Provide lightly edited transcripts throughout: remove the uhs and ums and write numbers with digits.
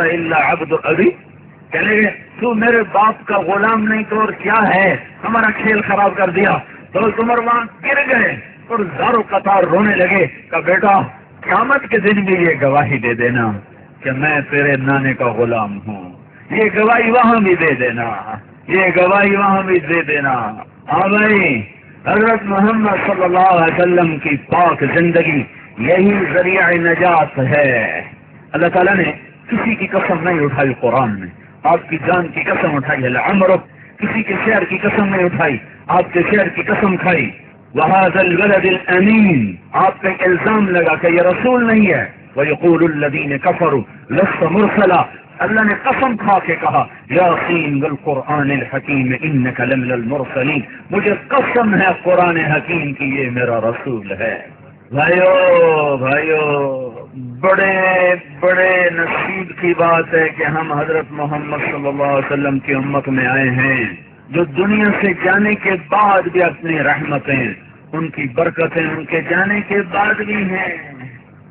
الا عبد ابی، کہنے گے تو میرے باپ کا غلام نہیں تو اور کیا ہے، ہمارا کھیل خراب کر دیا. تو عمر وہاں گر گئے اور زاروں قطار رونے لگے کہ بیٹا قیامت کے دن بھی یہ گواہی دے دینا کہ میں تیرے نانے کا غلام ہوں، یہ گواہی وہاں بھی دے دینا، یہ گواہی وہاں بھی دے دینا. ہاں بھائی، حضرت محمد صلی اللہ علیہ وسلم کی پاک زندگی یہی ذریعہ نجات ہے. اللہ تعالیٰ نے کسی کی قسم نہیں اٹھائی قرآن میں، آپ کی جان کی قسم اٹھائی ہے لعمرک، کسی کے شعر کی قسم نہیں اٹھائی، آپ کے شعر کی قسم کھائی. وَهَذَا الْوَلَدِ الْأَمِينَ، آپ پہ الزام لگا کہ یہ رسول نہیں ہے. وَيَقُولُ الَّذِينَ كَفَرُوا لَسْتَ مُرْسَلًا، اللہ نے قسم کھا کے کہا یاسین والقرآن الحکیم انک لمن المرسلین، مجھے قسم ہے قرآن حکیم کی یہ میرا رسول ہے. بھائیو بڑے بڑے نصیب کی بات ہے کہ ہم حضرت محمد صلی اللہ علیہ وسلم کی امت میں آئے ہیں، جو دنیا سے جانے کے بعد بھی اپنی رحمتیں، ان کی برکتیں ان کے جانے کے بعد بھی ہیں.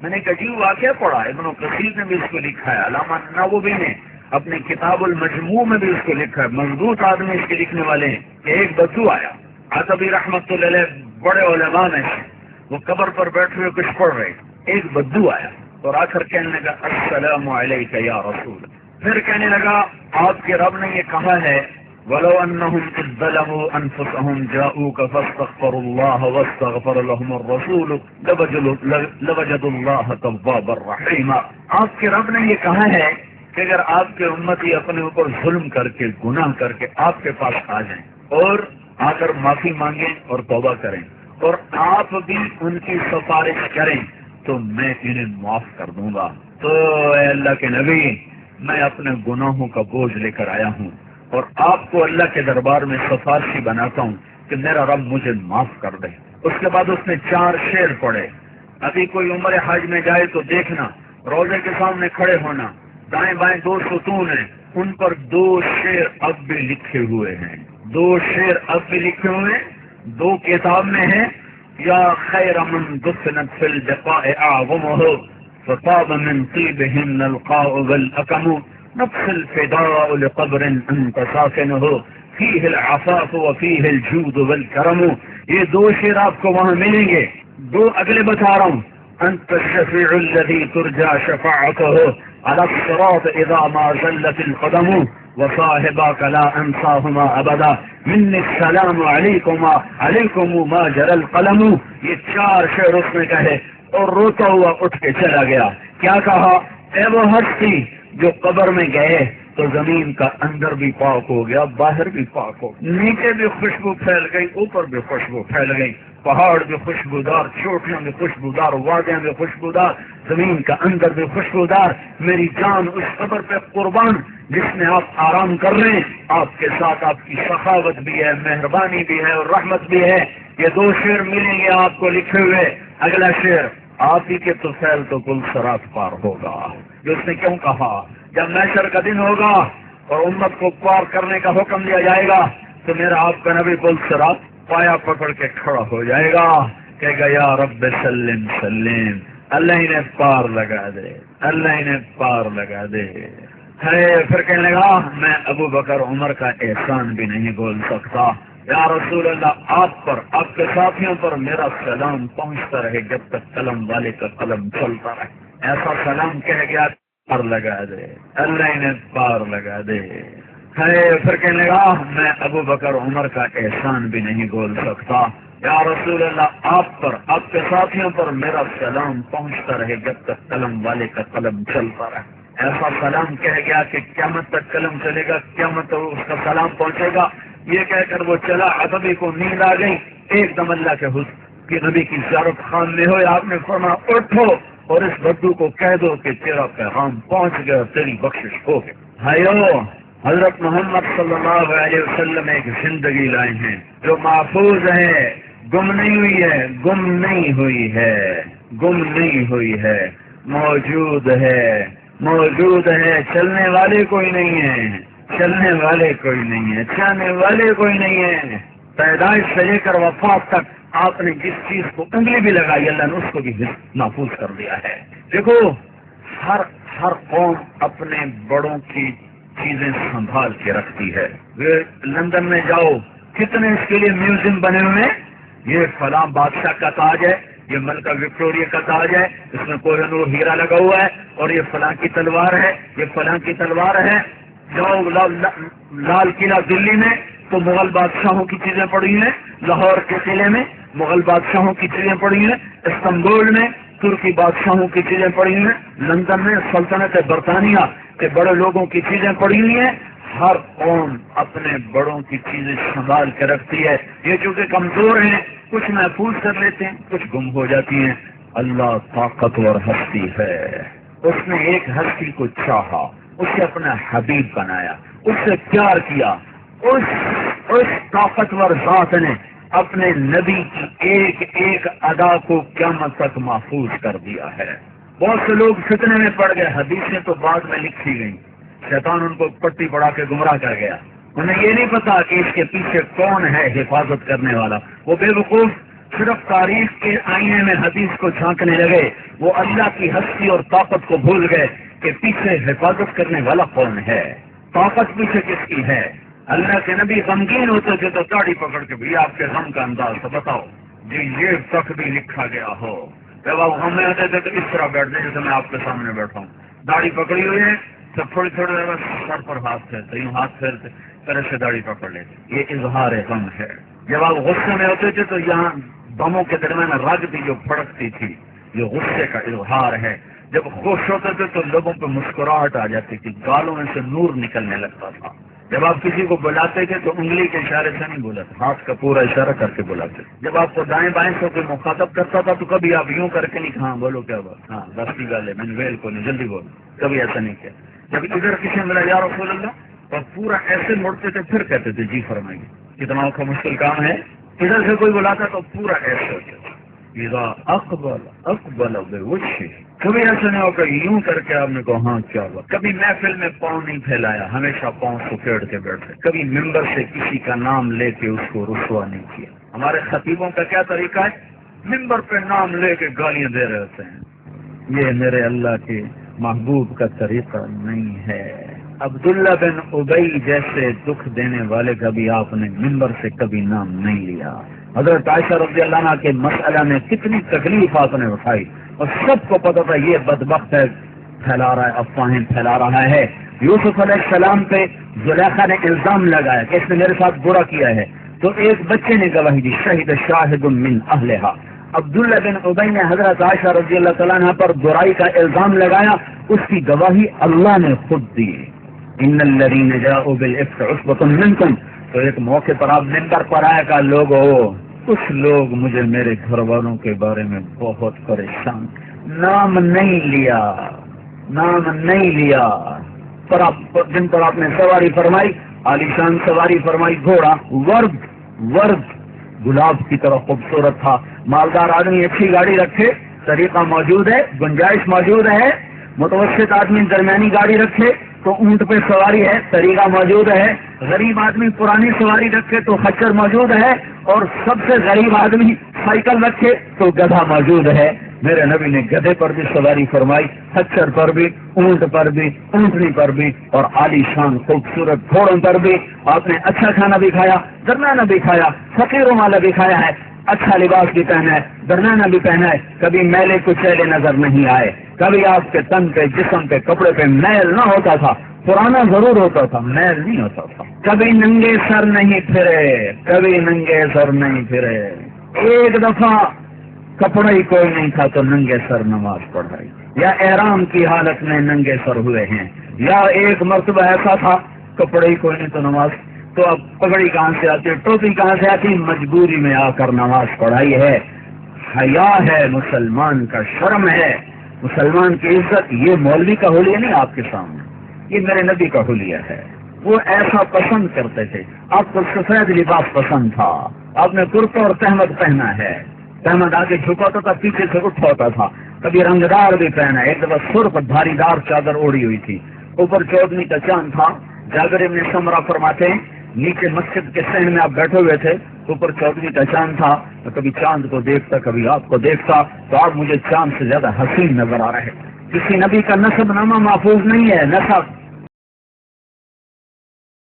میں نے ایک عجیب واقعہ پڑھا، ابن کثیر نے بھی اس کو لکھا ہے، علامہ نووی نے اپنے کتاب المجموع میں بھی اس کو لکھا ہے. مضبوط آدمی اس کے لکھنے والے ہیں کہ ایک بدو آیا، عطبی رحمت اللہ علیہ بڑے علماء میں سے، وہ قبر پر بیٹھے ہوئے کچھ پڑھ رہے، ایک بدو آیا اور آ کر کہنے لگا السلام علیک یا رسول. پھر کہنے لگا آپ کے رب نے یہ کہا ہے وَلَوْ أَنَّهُمْ إِذْ ظَلَمُوا أَنفُسَهُمْ جَاءُوكَ فَاسْتَغْفَرُوا اللَّهَ وَاسْتَغْفَرَ لَهُمُ الرَّسُولُ لَوَجَدُوا اللَّهَ تَوَّابًا رَحِيمًا. آپ کے رب نے یہ کہا ہے کہ اگر آپ کے امتی اپنے اوپر ظلم کر کے گناہ کر کے آپ کے پاس آ جائیں اور آ کر معافی مانگیں اور توبہ کریں اور آپ بھی ان کی سفارش کریں تو میں انہیں معاف کر دوں گا. تو اے اللہ کے نبی، میں اپنے گناہوں کا بوجھ لے کر آیا ہوں اور آپ کو اللہ کے دربار میں سفارشی بناتا ہوں کہ میرا رب مجھے معاف کر دے. اس کے بعد اس نے 4 شعر پڑھے. ابھی کوئی عمر حج میں جائے تو دیکھنا، روزے کے سامنے کھڑے ہونا، دائیں بائیں 2 ستون ہیں، ان پر 2 شعر اب بھی لکھے ہوئے ہیں. 2 شعر اب بھی لکھے ہوئے ہیں، 2 کتاب میں ہیں. یا خیر من دفنت فی البقاء اعظمہ فطاب من طیبہن القاء والاکم نفس الفداء لقبر انت ساکنہ فیہ العفاف وفیہ الجود والکرم. یہ 2 شعر آپ کو وہاں ملیں گے. 2 اگلے بتا رہا ہوں. انت الشفیع الذی ترجى شفاعتہ على الصراط اذا ما زلت القدم وصاحباك لا انساهما ابدا مني السلام علیکما علیکم ما جرى القلم. یہ 4 شعر اس نے کہے اور روتا ہوا اٹھ کے چلا گیا. کیا کہا؟ اے وہ ہستی جو قبر میں گئے تو زمین کا اندر بھی پاک ہو گیا، باہر بھی پاک ہو گیا، نیچے بھی خوشبو پھیل گئی، اوپر بھی خوشبو پھیل گئی، پہاڑ بھی خوشبودار، چوٹیاں بھی خوشبودار، وادیاں بھی خوشبودار، زمین کا اندر بھی خوشبودار. میری جان اس قبر پہ قربان جس میں آپ آرام کر رہے ہیں، آپ کے ساتھ آپ کی سخاوت بھی ہے، مہربانی بھی ہے اور رحمت بھی ہے. یہ 2 شعر ملیں گے آپ کو لکھے ہوئے. اگلا شعر آپ ہی کے تو فیل تو کل سرات پار ہوگا. جو اس نے کیوں کہا؟ جب محشر کا دن ہوگا اور امت کو پار کرنے کا حکم دیا جائے گا تو میرا آپ کا نبی پل سرات پایا پکڑ کے کھڑا ہو جائے گا، کہے گا یا رب سلم سلم، اللہ انہیں پار لگا دے، اللہ انہیں پار لگا دے. پھر کہنے لگا میں ابو بکر عمر کا احسان بھی نہیں بول سکتا. یا رسول اللہ، آپ پر آپ کے ساتھیوں پر میرا سلام پہنچتا رہے جب تک قلم والے کا قلم چلتا رہے. ایسا سلام کہہ گیا پار لگا دے، اللہ انہیں پار لگا دے. پھر کہنے لگا میں ابو بکر عمر کا احسان بھی نہیں بول سکتا. یا رسول اللہ، آپ پر آپ کے ساتھیوں پر میرا سلام پہنچتا رہے جب تک قلم والے کا قلم چلتا رہے. ایسا سلام کہہ گیا کہ قیامت تک قلم چلے گا، قیامت تک اس کا سلام پہنچے گا. یہ کہہ کر وہ چلا. عطبی کو نیند آ گئی. ایک دم اللہ کے حسن کی نبی کی زیارت خان میں ہوئے. آپ نے فرمایا اٹھو اور اس بدو کو کہہ دو کہ تیرا پیغام پہنچ گیا، تیری بخشش ہو گئی. بھائیو، حضرت محمد صلی اللہ علیہ وسلم ایک زندگی لائے ہیں جو محفوظ ہے، گم نہیں ہوئی ہے، گم نہیں ہوئی ہے، گم نہیں ہوئی ہے، موجود ہے، موجود ہے. چلنے والے کوئی نہیں ہے، چلنے والے کوئی نہیں ہے، چاہنے والے کوئی نہیں ہے. پیدائش سے لے کر وفات تک آپ نے جس چیز کو انگلی بھی لگائی اللہ نے اس کو بھی محفوظ کر دیا ہے. دیکھو ہر قوم اپنے بڑوں کی چیزیں سنبھال کے رکھتی ہے. لندن میں جاؤ کتنے اس کے لیے میوزیم بنے ہوئے ہیں. یہ فلاں بادشاہ کا تاج ہے, یہ ملکہ وکٹوریہ کا تاج ہے, اس میں کوہ نور ہیرا لگا ہوا ہے, اور یہ فلاں کی تلوار ہے, یہ فلاں کی تلوار ہے. جاؤ لال قلعہ دلی میں تو مغل بادشاہوں کی چیزیں پڑی ہیں, لاہور کے قلعے میں مغل بادشاہوں کی چیزیں پڑی ہیں, استنبول میں ترکی بادشاہوں کی چیزیں پڑی ہیں, لندن میں سلطنت برطانیہ کے بڑے لوگوں کی چیزیں پڑی ہوئی ہیں. ہر قوم اپنے بڑوں کی چیزیں سنبھال کے رکھتی ہے. یہ چونکہ کمزور ہیں کچھ محفوظ کر لیتے ہیں, کچھ گم ہو جاتی ہیں. اللہ طاقتور ہستی ہے, اس نے ایک ہستی کو چاہا, اسے اپنا حبیب بنایا, اس سے پیار کیا. اس طاقتور ذات نے اپنے نبی کی ایک ایک ادا کو قیامت تک محفوظ کر دیا ہے. بہت سے لوگ فتنے میں پڑ گئے, حدیثیں تو بعد میں لکھی گئیں, شیطان ان کو پٹی پڑا کے گمراہ کر گیا. انہیں یہ نہیں پتا کہ اس کے پیچھے کون ہے حفاظت کرنے والا. وہ بے وقوف صرف تاریخ کے آئینے میں حدیث کو جھانکنے لگے, وہ اللہ کی ہستی اور طاقت کو بھول گئے کہ پیچھے حفاظت کرنے والا کون ہے, طاقت پیچھے کس کی ہے. اللہ کے نبی غمگین ہوتے تھے تو داڑھی پکڑ کے بھی آپ کے غم کا انداز تو بتاؤ جی, یہ تک بھی لکھا گیا ہو. جب آپ غم میں ہوتے تھے تو اس طرح بیٹھتے جیسے میں آپ کے سامنے بیٹھا ہوں, داڑھی پکڑی ہوئی ہے تو تھوڑی تھوڑی دیر سر پر ہاتھ پھیرتے, یوں ہاتھ پھیرتے طرح سے داڑھی پکڑ لیتے. یہ اظہار غم ہے. جب آپ غصے میں ہوتے تھے تو یہاں بموں کے درمیان رگ بھی جو پھڑکتی تھی, یہ غصے کا اظہار ہے. جب خوش ہوتے تھے تو لوگوں پہ مسکراہٹ آ جاتی تھی, گالوں میں سے نور نکلنے لگتا تھا. جب آپ کسی کو بلاتے تھے تو انگلی کے اشارے سے نہیں بلاتے, ہاتھ کا پورا اشارہ کر کے بلاتے. جب آپ کو دائیں بائیں سے کوئی مخاطب کرتا تھا تو کبھی آپ یوں کر کے نہیں کہا بولو کیا بات, ہاں دس کی گال ہے میں نے ویل کو نہیں جلدی بولو, کبھی ایسا نہیں کیا. جب ادھر کسی نے ملا یا رسول اللہ تو پورا ایسے مڑتے تھے, پھر کہتے تھے جی فرمائیے, کتنا کا مشکل کام ہے. ادھر سے کوئی بلاتا تو پورا ایسے ہوتے تھے. اقبل بوشی, کبھی ایسا نہیں ہوگا یوں کر کے آپ نے کہا ہاں کیا ہوا. کبھی محفل میں پاؤں نہیں پھیلایا, ہمیشہ پاؤں سکیڑ کے بیٹھے. کبھی ممبر سے کسی کا نام لے کے اس کو رسوا نہیں کیا. ہمارے خطیبوں کا کیا طریقہ ہے, ممبر پہ نام لے کے گالیاں دے رہے ہوتے ہیں. یہ میرے اللہ کے محبوب کا طریقہ نہیں ہے. عبداللہ بن ابی جیسے دکھ دینے والے کا بھی آپ نے ممبر سے کبھی نام نہیں لیا. حضرت عائشہ رضی اللہ عنہ کے مسئلہ میں کتنی تکلیف آپ نے اٹھائی, اور سب کو پتا تھا یہ بدبخت ہے, پھیلا رہا ہے, افواہیں پھیلا رہا ہے. یوسف علیہ السلام پہ زلیخا نے الزام لگایا کہ اس نے میرے ساتھ برا کیا ہے, تو ایک بچے نے گواہی دی, شہید شاہد من اہلہا. عبداللہ بن ابی نے حضرت عائشہ رضی اللہ تعالیٰ عنہ پر برائی کا الزام لگایا, اس کی گواہی اللہ نے خود دی. ان الذین جاءوا بالافک عصبۃ منکم, تو ایک موقع پر آپ منبر پر آیا کہ لوگوں, کچھ لوگ مجھے میرے گھر والوں کے بارے میں بہت پریشان, نام نہیں لیا. پر جن پر آپ نے سواری فرمائی, عالیشان سواری فرمائی, گھوڑا ورد گلاب کی طرح خوبصورت تھا. مالدار آدمی اچھی گاڑی رکھے, طریقہ موجود ہے, گنجائش موجود ہے. متوسط آدمی درمیانی گاڑی رکھے تو اونٹ پہ سواری ہے, طریقہ موجود ہے. غریب آدمی پرانی سواری رکھے تو خچر موجود ہے, اور سب سے غریب آدمی سائیکل رکھے تو گدھا موجود ہے. میرے نبی نے گدھے پر بھی سواری فرمائی, خچر پر بھی, اونٹ پر بھی, اونٹنی پر بھی, اور عالی شان خوبصورت گھوڑوں پر بھی. آپ نے اچھا کھانا بھی کھایا, درمیانہ بھی کھایا, فقیروں والا بھی کھایا ہے, اچھا لباس بھی پہنا ہے, درمیانہ بھی پہنا ہے. کبھی میلے کچیلے نظر نہیں آئے, کبھی آپ کے تن پہ, جسم پہ, کپڑے پہ میل نہ ہوتا تھا. پرانا ضرور ہوتا تھا, میل نہیں ہوتا تھا. کبھی ننگے سر نہیں پھرے. ایک دفعہ کپڑا ہی کوئی نہیں تھا تو ننگے سر نماز پڑھائی, یا احرام کی حالت میں ننگے سر ہوئے ہیں, یا ایک مرتبہ ایسا تھا کپڑے ہی کوئی نہیں تو نماز. تو اب پگڑی کہاں سے آتی, ٹوپی کہاں سے آتی, مجبوری میں آ کر نماز پڑھائی ہے. حیا ہے مسلمان کا, شرم ہے مسلمان کی عزت. یہ مولوی کا حلیہ نہیں آپ کے سامنے, یہ میرے نبی کا حلیہ ہے. وہ ایسا پسند کرتے تھے. آپ کو سفید لباس پسند تھا, آپ نے کرتا اور تہمد پہنا ہے, تہمد آگے جھکاتا تھا, پیچھے سے اٹھ ہوتا تھا. کبھی رنگدار بھی پہنا. ایک دفعہ سرخ دھاری دار چادر اوڑی ہوئی تھی, اوپر چودھویں کا چاند تھا. جابر ابن سمرہ فرماتے ہیں نیچے مسجد کے صحن میں آپ بیٹھے ہوئے تھے, اوپر چودھویں کا چاند تھا. تو کبھی چاند کو دیکھتا, کبھی آپ کو دیکھتا, تو آپ مجھے چاند سے زیادہ حسین نظر آ رہے. کسی نبی کا نسب نامہ محفوظ نہیں ہے، نسب